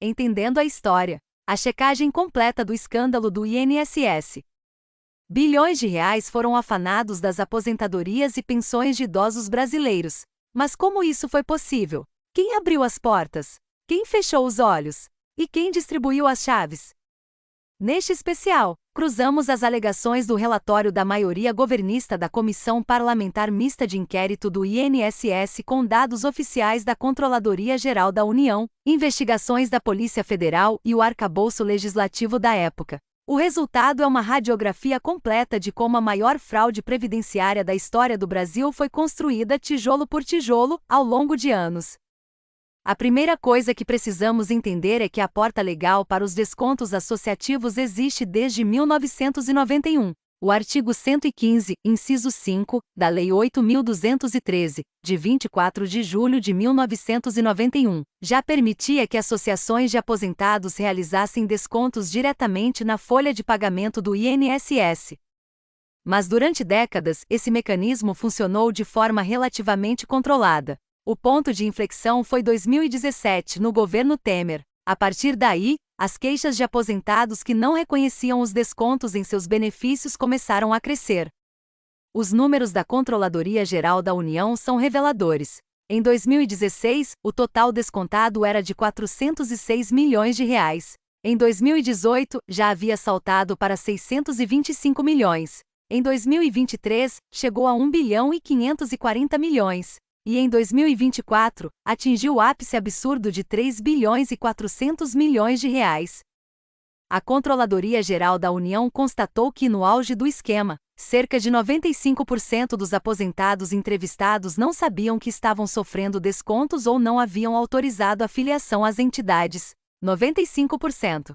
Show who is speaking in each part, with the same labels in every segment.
Speaker 1: Entendendo a história. A checagem completa do escândalo do INSS. Bilhões de reais foram afanados das aposentadorias e pensões de idosos brasileiros. Mas como isso foi possível? Quem abriu as portas? Quem fechou os olhos? E quem distribuiu as chaves? Neste especial, cruzamos as alegações do relatório da maioria governista da Comissão Parlamentar Mista de Inquérito do INSS com dados oficiais da Controladoria Geral da União, investigações da Polícia Federal e o arcabouço legislativo da época. O resultado é uma radiografia completa de como a maior fraude previdenciária da história do Brasil foi construída tijolo por tijolo, ao longo de anos. A primeira coisa que precisamos entender é que a porta legal para os descontos associativos existe desde 1991. O artigo 115, inciso 5, da Lei 8.213, de 24 de julho de 1991, já permitia que associações de aposentados realizassem descontos diretamente na folha de pagamento do INSS. Mas durante décadas, esse mecanismo funcionou de forma relativamente controlada. O ponto de inflexão foi 2017, no governo Temer. A partir daí, as queixas de aposentados que não reconheciam os descontos em seus benefícios começaram a crescer. Os números da Controladoria Geral da União são reveladores. Em 2016, o total descontado era de R$ 406 milhões. Em 2018, já havia saltado para 625 milhões. Em 2023, chegou a 1 bilhão e 540 milhões. E em 2024, atingiu o ápice absurdo de 3 bilhões e 400 milhões de reais. A Controladoria Geral da União constatou que, no auge do esquema, cerca de 95% dos aposentados entrevistados não sabiam que estavam sofrendo descontos ou não haviam autorizado a filiação às entidades. 95%.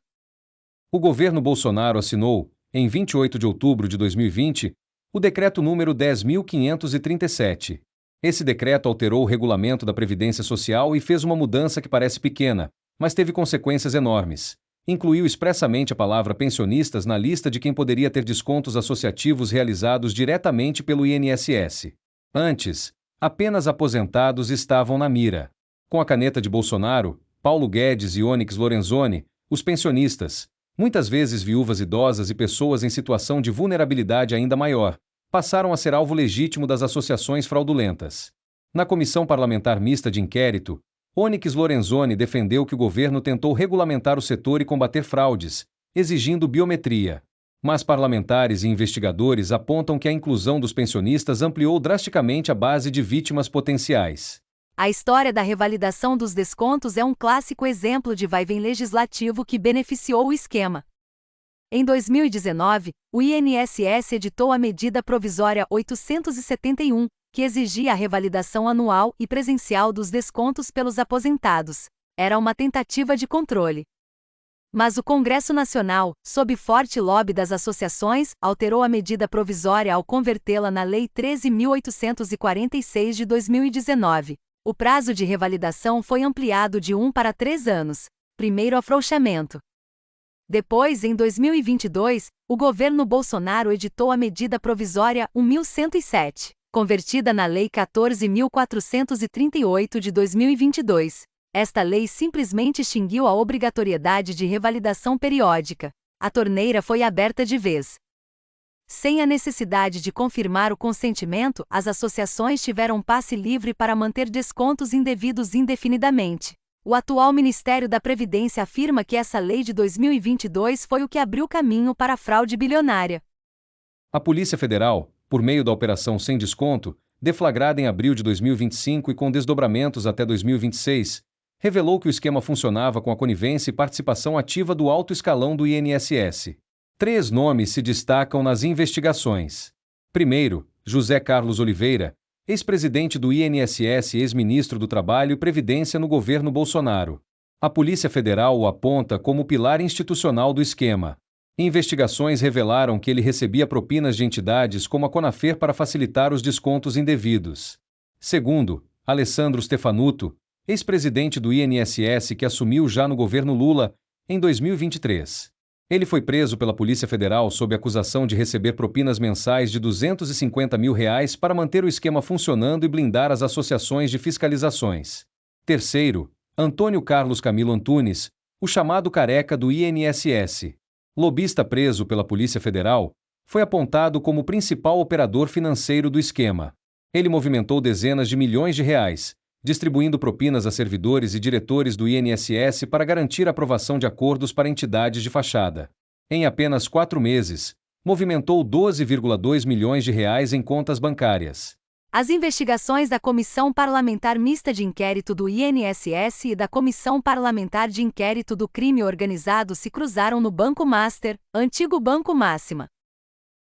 Speaker 2: O governo Bolsonaro assinou, em 28 de outubro de 2020, o Decreto número 10.537. Esse decreto alterou o regulamento da Previdência Social e fez uma mudança que parece pequena, mas teve consequências enormes. Incluiu expressamente a palavra pensionistas na lista de quem poderia ter descontos associativos realizados diretamente pelo INSS. Antes, apenas aposentados estavam na mira. Com a caneta de Bolsonaro, Paulo Guedes e Onyx Lorenzoni, os pensionistas, muitas vezes viúvas idosas e pessoas em situação de vulnerabilidade ainda maior, passaram a ser alvo legítimo das associações fraudulentas. Na Comissão Parlamentar Mista de Inquérito, Onyx Lorenzoni defendeu que o governo tentou regulamentar o setor e combater fraudes, exigindo biometria. Mas parlamentares e investigadores apontam que a inclusão dos pensionistas ampliou drasticamente a base de vítimas potenciais.
Speaker 1: A história da revalidação dos descontos é um clássico exemplo de vai-vem legislativo que beneficiou o esquema. Em 2019, o INSS editou a Medida Provisória 871, que exigia a revalidação anual e presencial dos descontos pelos aposentados. Era uma tentativa de controle. Mas o Congresso Nacional, sob forte lobby das associações, alterou a medida provisória ao convertê-la na Lei 13.846 de 2019. O prazo de revalidação foi ampliado de 1 para 3 anos. Primeiro afrouxamento. Depois, em 2022, o governo Bolsonaro editou a Medida Provisória 1107, convertida na Lei 14.438 de 2022. Esta lei simplesmente extinguiu a obrigatoriedade de revalidação periódica. A torneira foi aberta de vez. Sem a necessidade de confirmar o consentimento, as associações tiveram passe livre para manter descontos indevidos indefinidamente. O atual Ministério da Previdência afirma que essa lei de 2022 foi o que abriu caminho para a fraude bilionária.
Speaker 2: A Polícia Federal, por meio da Operação Sem Desconto, deflagrada em abril de 2025 e com desdobramentos até 2026, revelou que o esquema funcionava com a conivência e participação ativa do alto escalão do INSS. 3 nomes se destacam nas investigações. Primeiro, José Carlos Oliveira, ex-presidente do INSS e ex-ministro do Trabalho e Previdência no governo Bolsonaro. A Polícia Federal o aponta como pilar institucional do esquema. Investigações revelaram que ele recebia propinas de entidades como a Conafer para facilitar os descontos indevidos. Segundo, Alessandro Stefanuto, ex-presidente do INSS que assumiu já no governo Lula, em 2023. Ele foi preso pela Polícia Federal sob acusação de receber propinas mensais de R$ 250 mil para manter o esquema funcionando e blindar as associações de fiscalizações. Terceiro, Antônio Carlos Camilo Antunes, o chamado careca do INSS. Lobista preso pela Polícia Federal, foi apontado como principal operador financeiro do esquema. Ele movimentou dezenas de milhões de reais, distribuindo propinas a servidores e diretores do INSS para garantir a aprovação de acordos para entidades de fachada. Em apenas 4 meses, movimentou 12,2 milhões de reais em contas bancárias.
Speaker 1: As investigações da Comissão Parlamentar Mista de Inquérito do INSS e da Comissão Parlamentar de Inquérito do Crime Organizado se cruzaram no Banco Master, antigo Banco Máxima.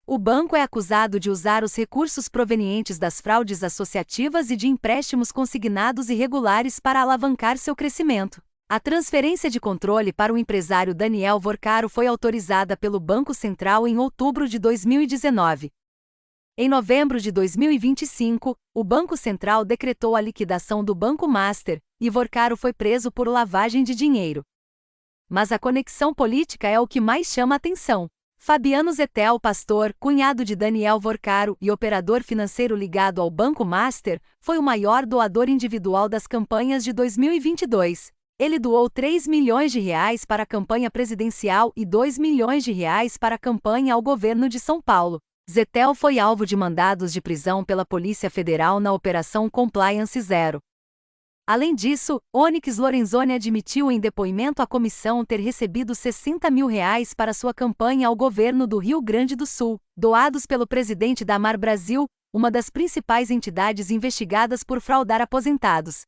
Speaker 1: O banco é acusado de usar os recursos provenientes das fraudes associativas e de empréstimos consignados irregulares para alavancar seu crescimento. A transferência de controle para o empresário Daniel Vorcaro foi autorizada pelo Banco Central em outubro de 2019. Em novembro de 2025, o Banco Central decretou a liquidação do Banco Master, e Vorcaro foi preso por lavagem de dinheiro. Mas a conexão política é o que mais chama a atenção. Fabiano Zettel, pastor, cunhado de Daniel Vorcaro e operador financeiro ligado ao Banco Master, foi o maior doador individual das campanhas de 2022. Ele doou 3 milhões de reais para a campanha presidencial e 2 milhões de reais para a campanha ao governo de São Paulo. Zettel foi alvo de mandados de prisão pela Polícia Federal na Operação Compliance Zero. Além disso, Onyx Lorenzoni admitiu em depoimento à comissão ter recebido 60 mil reais para sua campanha ao governo do Rio Grande do Sul, doados pelo presidente da Amar Brasil, uma das principais entidades investigadas por fraudar aposentados.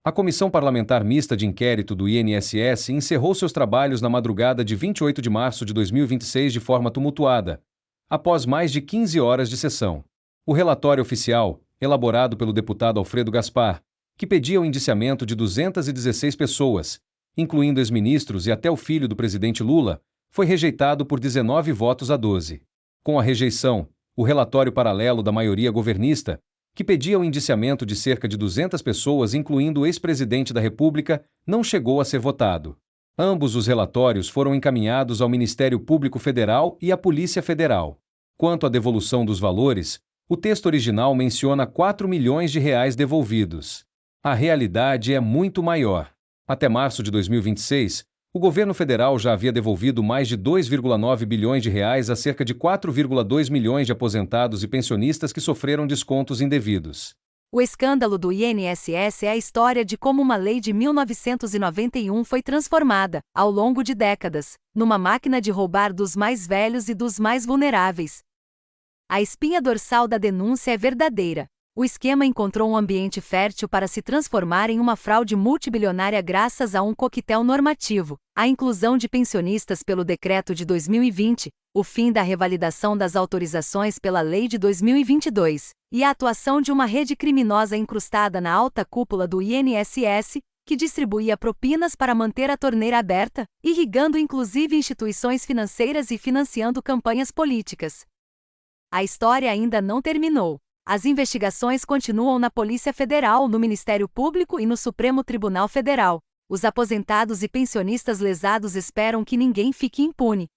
Speaker 2: A Comissão Parlamentar Mista de Inquérito do INSS encerrou seus trabalhos na madrugada de 28 de março de 2026 de forma tumultuada, após mais de 15 horas de sessão. O relatório oficial, elaborado pelo deputado Alfredo Gaspar, que pedia o indiciamento de 216 pessoas, incluindo ex-ministros e até o filho do presidente Lula, foi rejeitado por 19 votos a 12. Com a rejeição, o relatório paralelo da maioria governista, que pedia o indiciamento de cerca de 200 pessoas, incluindo o ex-presidente da República, não chegou a ser votado. Ambos os relatórios foram encaminhados ao Ministério Público Federal e à Polícia Federal. Quanto à devolução dos valores, o texto original menciona 4 milhões de reais devolvidos. A realidade é muito maior. Até março de 2026, o governo federal já havia devolvido mais de 2,9 bilhões de reais a cerca de 4,2 milhões de aposentados e pensionistas que sofreram descontos indevidos.
Speaker 1: O escândalo do INSS é a história de como uma lei de 1991 foi transformada, ao longo de décadas, numa máquina de roubar dos mais velhos e dos mais vulneráveis. A espinha dorsal da denúncia é verdadeira. O esquema encontrou um ambiente fértil para se transformar em uma fraude multibilionária graças a um coquetel normativo, a inclusão de pensionistas pelo Decreto de 2020, o fim da revalidação das autorizações pela Lei de 2022, e a atuação de uma rede criminosa incrustada na alta cúpula do INSS, que distribuía propinas para manter a torneira aberta, irrigando inclusive instituições financeiras e financiando campanhas políticas. A história ainda não terminou. As investigações continuam na Polícia Federal, no Ministério Público e no Supremo Tribunal Federal. Os aposentados e pensionistas lesados esperam que ninguém fique impune.